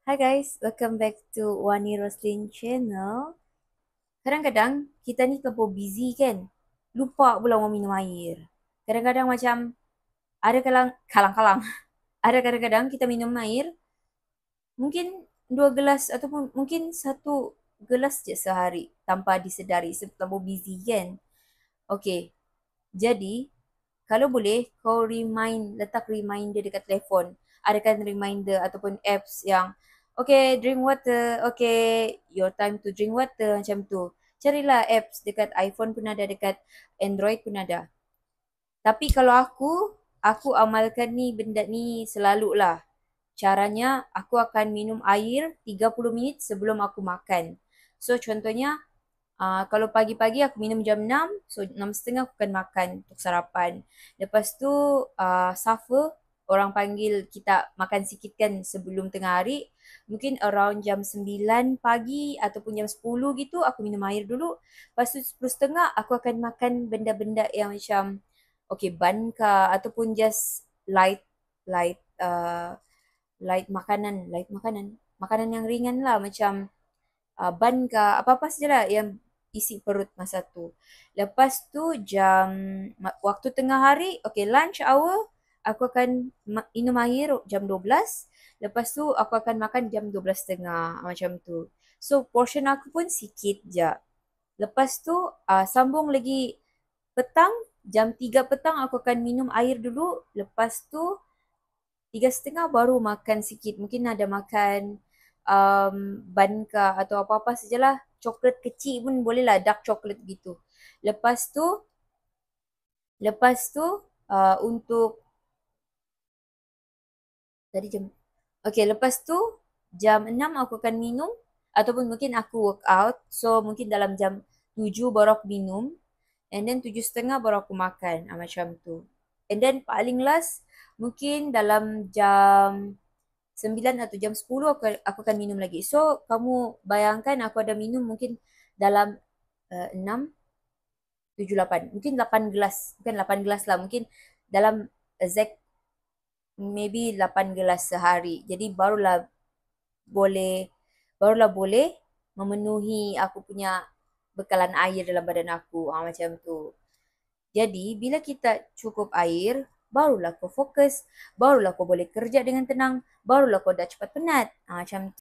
Hi guys, welcome back to Wani Roslin channel. Kadang-kadang kita ni terlalu busy kan, lupa pula mau minum air. Kadang-kadang macam ada kalang-kalang. Ada kadang-kadang kita minum air mungkin 2 gelas ataupun mungkin 1 gelas je sehari tanpa disedari sebab terlalu busy kan. Okay, jadi kalau boleh kau letak reminder dekat telefon. Adakan reminder ataupun apps yang okay, drink water, okay, your time to drink water macam tu. Carilah apps dekat iPhone pun ada, dekat Android pun ada. Tapi kalau aku amalkan benda ni selalu lah. Caranya aku akan minum air 30 minit sebelum aku makan. So contohnya kalau pagi-pagi aku minum jam 6, so 6.30 aku akan makan untuk sarapan. Lepas tu suffer, orang panggil kita makan sikit kan sebelum tengah hari. Mungkin around jam 9 pagi ataupun jam 10 gitu aku minum air dulu. Lepas tu 10.30 aku akan makan benda-benda yang macam okay, bun kah ataupun just light light makanan yang ringan lah macam bun ke apa-apa sajalah yang isi perut masa tu. Lepas tu waktu tengah hari, okay, lunch hour, aku akan minum air jam 12. Lepas tu aku akan makan jam 12.30 macam tu. So portion aku pun sikit je. Lepas tu sambung lagi petang, jam 3 petang aku akan minum air dulu. Lepas tu 3.30 baru makan sikit. Mungkin ada makan bun ke atau apa-apa sajalah. Coklat kecil pun boleh lah, dark chocolate gitu. Lepas tu, lepas tu untuk tadi jam. Okay, lepas tu jam 6 aku akan minum ataupun mungkin aku workout. So mungkin dalam jam 7 baru aku minum. And then 7.30 baru aku makan. Macam tu. And then paling last mungkin dalam jam 9 atau jam 10 aku akan minum lagi. So kamu bayangkan aku ada minum mungkin dalam 6, 7, 8. Mungkin 8 gelas. Bukan 8 gelas lah. Mungkin dalam exact maybe 8 gelas sehari. Jadi boleh barulah boleh memenuhi aku punya bekalan air dalam badan aku. Macam tu. Jadi bila kita cukup air, barulah kau fokus, barulah kau boleh kerja dengan tenang, barulah kau dah cepat penat. Macam